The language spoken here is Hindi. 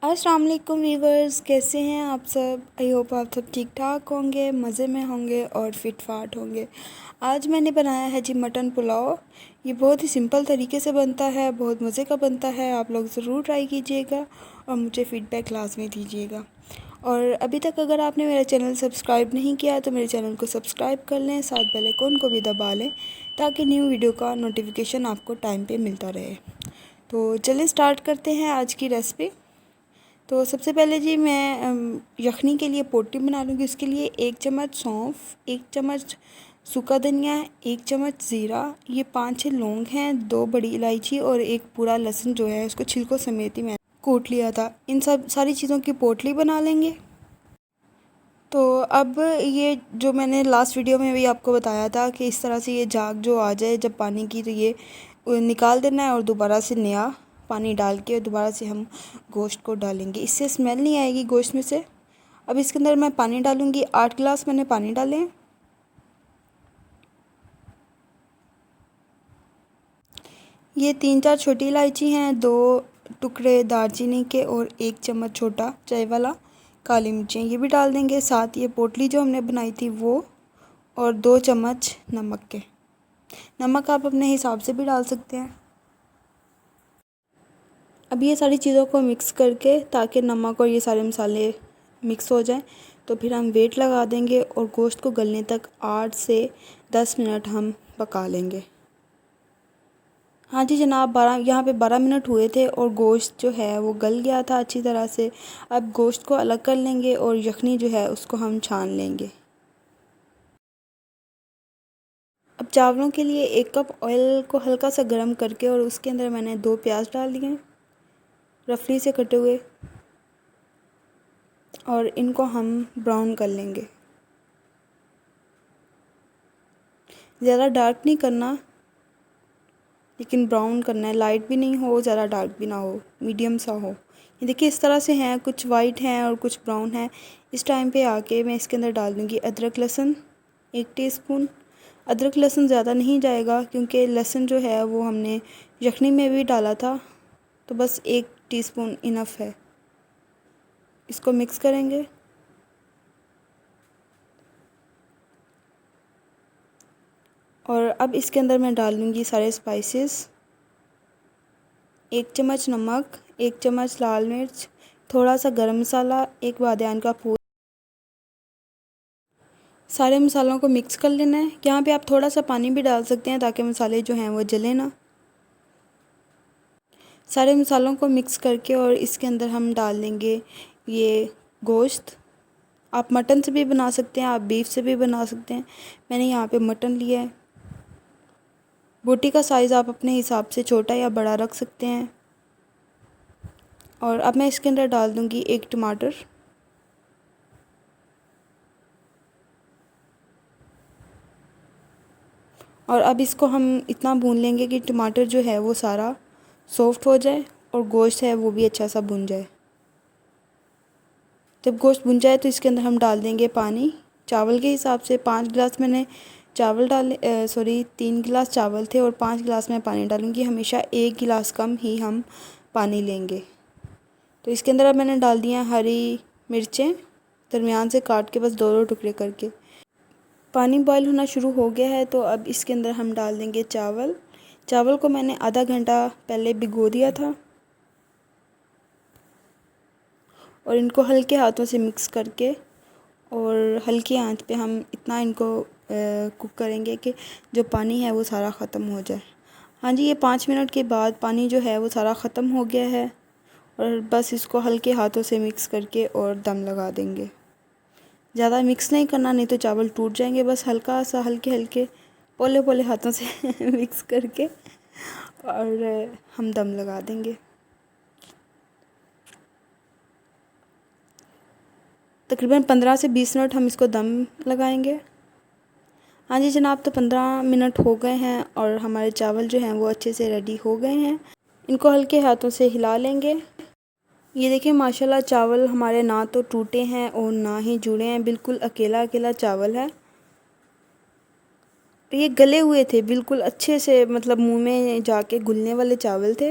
अस्सलाम वालेकुम वीवर्स, कैसे हैं आप सब। आई होप आप सब ठीक ठाक होंगे, मज़े में होंगे और फिट फाट होंगे। आज मैंने बनाया है जी मटन पुलाव। ये बहुत ही सिंपल तरीके से बनता है, बहुत मज़े का बनता है। आप लोग ज़रूर ट्राई कीजिएगा और मुझे फ़ीडबैक लाजमी दीजिएगा। और अभी तक अगर आपने मेरा चैनल सब्सक्राइब नहीं किया तो मेरे चैनल को सब्सक्राइब कर लें, साथ बेल आइकन को भी दबा लें ताकि न्यू वीडियो का नोटिफिकेशन आपको टाइम पे मिलता रहे। तो चलिए स्टार्ट करते हैं आज की रेसिपी। तो सबसे पहले जी मैं यखनी के लिए पोटी बना लूँगी। उसके लिए 1 चम्मच सौंफ, 1 चम्मच सूखा धनिया, 1 चम्मच ज़ीरा, ये 5-6 लौंग हैं, 2 बड़ी इलायची और एक पूरा लहसुन जो है उसको छिलकों समेत ही मैं कूट लिया था। इन सब सारी चीज़ों की पोटली बना लेंगे। तो अब ये जो मैंने लास्ट वीडियो में भी आपको बताया था कि इस तरह से ये झाग जो आ जाए जब पानी की, तो ये निकाल देना है और दोबारा से नया पानी डाल के दोबारा से हम गोश्त को डालेंगे। इससे स्मेल नहीं आएगी गोश्त में से। अब इसके अंदर मैं पानी डालूँगी, 8 गिलास मैंने पानी डाले हैं। ये 3-4 छोटी इलायची हैं, 2 टुकड़े दालचीनी के और 1 चम्मच छोटा चाय वाला काली मिर्चें, ये भी डाल देंगे। साथ ये पोटली जो हमने बनाई थी वो, और 2 चम्मच नमक के। नमक आप अपने हिसाब से भी डाल सकते हैं। अब ये सारी चीज़ों को मिक्स करके, ताकि नमक और ये सारे मसाले मिक्स हो जाएं, तो फिर हम वेट लगा देंगे और गोश्त को गलने तक 8 से 10 मिनट हम पका लेंगे। हाँ जी जनाब, 12 यहाँ पे 12 मिनट हुए थे और गोश्त जो है वो गल गया था अच्छी तरह से। अब गोश्त को अलग कर लेंगे और यखनी जो है उसको हम छान लेंगे। अब चावलों के लिए 1 कप ऑयल को हल्का सा गर्म करके और उसके अंदर मैंने 2 प्याज डाल दिए रफली से कटे हुए, और इनको हम ब्राउन कर लेंगे। ज़्यादा डार्क नहीं करना, लेकिन ब्राउन करना है। लाइट भी नहीं हो, ज़्यादा डार्क भी ना हो, मीडियम सा हो। ये देखिए इस तरह से हैं, कुछ वाइट हैं और कुछ ब्राउन हैं। इस टाइम पे आके मैं इसके अंदर डाल दूँगी अदरक लहसुन 1 टीस्पून। अदरक लहसुन ज़्यादा नहीं जाएगा क्योंकि लहसुन जो है वो हमने यखनी में भी डाला था, तो बस 1 टीस्पून इनफ है। इसको मिक्स करेंगे। और अब इसके अंदर मैं डाल दूँगी सारे स्पाइसेस। 1 चम्मच नमक, 1 चम्मच लाल मिर्च, थोड़ा सा गरम मसाला, 1 बादियान का फूल। सारे मसालों को मिक्स कर लेना है। यहाँ पे आप थोड़ा सा पानी भी डाल सकते हैं ताकि मसाले जो हैं वो जले ना। सारे मसालों को मिक्स करके और इसके अंदर हम डाल देंगे ये गोश्त। आप मटन से भी बना सकते हैं, आप बीफ से भी बना सकते हैं। मैंने यहाँ पे मटन लिया है। बोटी का साइज़ आप अपने हिसाब से छोटा या बड़ा रख सकते हैं। और अब मैं इसके अंदर डाल दूँगी 1 टमाटर। और अब इसको हम इतना भून लेंगे कि टमाटर जो है वो सारा सॉफ्ट हो जाए और गोश्त है वो भी अच्छा सा भुन जाए। जब गोश्त भुन जाए तो इसके अंदर हम डाल देंगे पानी चावल के हिसाब से। 5 गिलास मैंने चावल डाले, 3 गिलास चावल थे और 5 गिलास मैं पानी डालूँगी। हमेशा 1 गिलास कम ही हम पानी लेंगे। तो इसके अंदर अब मैंने डाल दिया हरी मिर्चें दरमियान से काट के, बस 2-2 टुकड़े करके। पानी बॉईल होना शुरू हो गया है तो अब इसके अंदर हम डाल देंगे चावल। चावल को मैंने आधा घंटा पहले भिगो दिया था और इनको हल्के हाथों से मिक्स करके और हल्की आंच पे हम इतना इनको कुक करेंगे कि जो पानी है वो सारा ख़त्म हो जाए। हाँ जी, ये 5 मिनट के बाद पानी जो है वो सारा ख़त्म हो गया है और बस इसको हल्के हाथों से मिक्स करके और दम लगा देंगे। ज़्यादा मिक्स नहीं करना, नहीं तो चावल टूट जाएंगे। बस हल्का सा हल्के हल्के पोले पोले हाथों से मिक्स करके और हम दम लगा देंगे। तकरीबन 15 से 20 मिनट हम इसको दम लगाएंगे। हाँ जी जनाब, तो 15 मिनट हो गए हैं और हमारे चावल जो हैं वो अच्छे से रेडी हो गए हैं। इनको हल्के हाथों से हिला लेंगे। ये देखिए माशाल्लाह चावल हमारे ना तो टूटे हैं और ना ही जुड़े हैं, बिल्कुल अकेला अकेला चावल है। ये गले हुए थे बिल्कुल अच्छे से, मतलब मुंह में जाके घुलने वाले चावल थे।